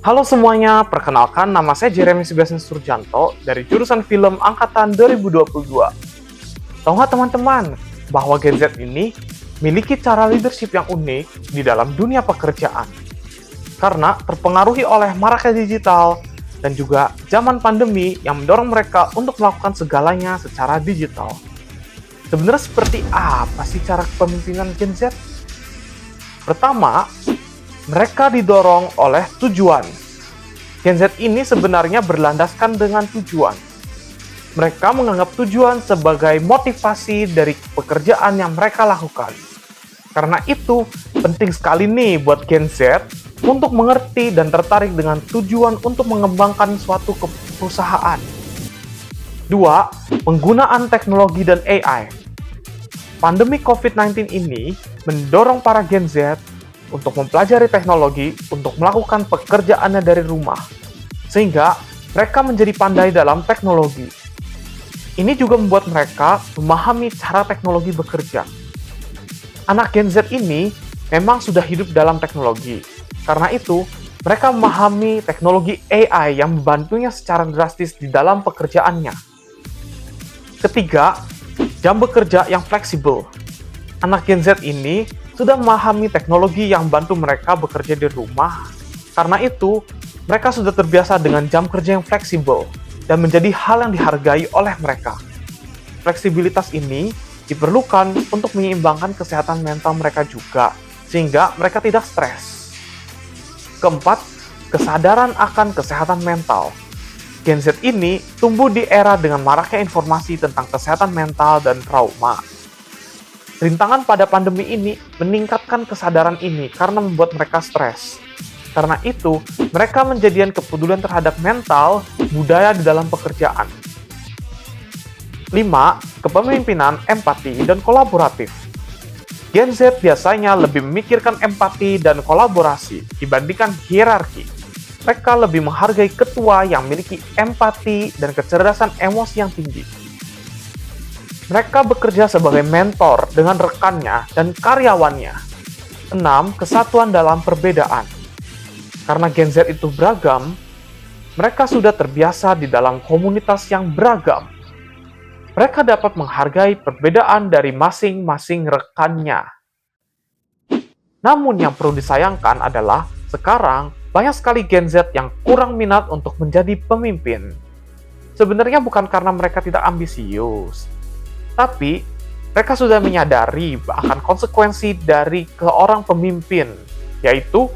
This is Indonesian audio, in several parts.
Halo semuanya, perkenalkan nama saya Jeremy Sebastian Surjanto dari jurusan film angkatan 2022. Tahu nggak teman-teman, bahwa Gen Z ini memiliki cara leadership yang unik di dalam dunia pekerjaan. Karena terpengaruhi oleh maraknya digital dan juga zaman pandemi yang mendorong mereka untuk melakukan segalanya secara digital. Sebenarnya seperti apa sih cara kepemimpinan Gen Z? Pertama, mereka didorong oleh tujuan. Gen Z ini sebenarnya berlandaskan dengan tujuan. Mereka menganggap tujuan sebagai motivasi dari pekerjaan yang mereka lakukan. Karena itu, penting sekali nih buat Gen Z untuk mengerti dan tertarik dengan tujuan untuk mengembangkan suatu perusahaan. 2. Penggunaan teknologi dan AI. Pandemi COVID-19 ini mendorong para Gen Z untuk mempelajari teknologi untuk melakukan pekerjaannya dari rumah, sehingga mereka menjadi pandai dalam teknologi. Ini juga membuat mereka memahami cara teknologi bekerja. Anak Gen Z ini memang sudah hidup dalam teknologi. Karena itu, mereka memahami teknologi AI yang membantunya secara drastis di dalam pekerjaannya. Ketiga, jam bekerja yang fleksibel. Anak Gen Z ini sudah memahami teknologi yang membantu mereka bekerja di rumah. Karena itu, mereka sudah terbiasa dengan jam kerja yang fleksibel dan menjadi hal yang dihargai oleh mereka. Fleksibilitas ini diperlukan untuk menyeimbangkan kesehatan mental mereka juga, sehingga mereka tidak stres. Keempat, kesadaran akan kesehatan mental. Gen Z ini tumbuh di era dengan maraknya informasi tentang kesehatan mental dan trauma. Rintangan pada pandemi ini meningkatkan kesadaran ini karena membuat mereka stres. Karena itu, mereka menjadikan kepedulian terhadap mental budaya di dalam pekerjaan. 5. Kepemimpinan, empati, dan kolaboratif. Gen Z biasanya lebih memikirkan empati dan kolaborasi dibandingkan hierarki. Mereka lebih menghargai ketua yang memiliki empati dan kecerdasan emosi yang tinggi. Mereka bekerja sebagai mentor dengan rekannya dan karyawannya. 6. Kesatuan dalam perbedaan. Karena Gen Z itu beragam, mereka sudah terbiasa di dalam komunitas yang beragam. Mereka dapat menghargai perbedaan dari masing-masing rekannya. Namun yang perlu disayangkan adalah, sekarang banyak sekali Gen Z yang kurang minat untuk menjadi pemimpin. Sebenarnya bukan karena mereka tidak ambisius, tapi mereka sudah menyadari akan konsekuensi dari seorang pemimpin, yaitu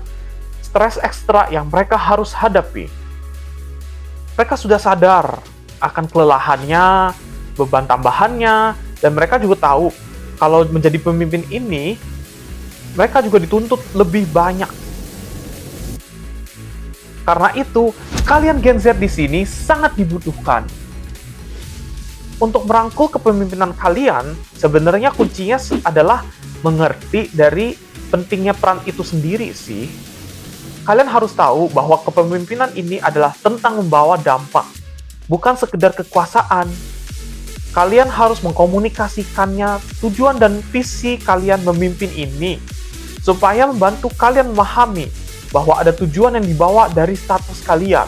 stres ekstra yang mereka harus hadapi. Mereka sudah sadar akan kelelahannya, beban tambahannya, dan mereka juga tahu kalau menjadi pemimpin ini, mereka juga dituntut lebih banyak. Karena itu, kalian Gen Z di sini sangat dibutuhkan. Untuk merangkul kepemimpinan kalian, sebenarnya kuncinya adalah mengerti dari pentingnya peran itu sendiri sih. Kalian harus tahu bahwa kepemimpinan ini adalah tentang membawa dampak, bukan sekedar kekuasaan. Kalian harus mengkomunikasikannya tujuan dan visi kalian memimpin ini, supaya membantu kalian memahami bahwa ada tujuan yang dibawa dari status kalian.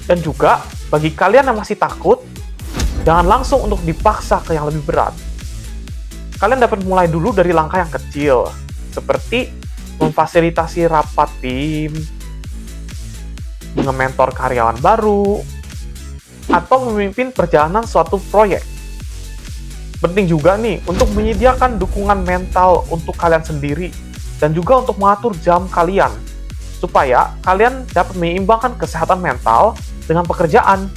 Dan juga, bagi kalian yang masih takut, jangan langsung untuk dipaksa ke yang lebih berat. Kalian dapat mulai dulu dari langkah yang kecil, seperti memfasilitasi rapat tim, mengementor karyawan baru, atau memimpin perjalanan suatu proyek. Penting juga nih untuk menyediakan dukungan mental untuk kalian sendiri dan juga untuk mengatur jam kalian, supaya kalian dapat menyeimbangkan kesehatan mental dengan pekerjaan.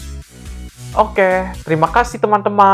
Oke, terima kasih teman-teman.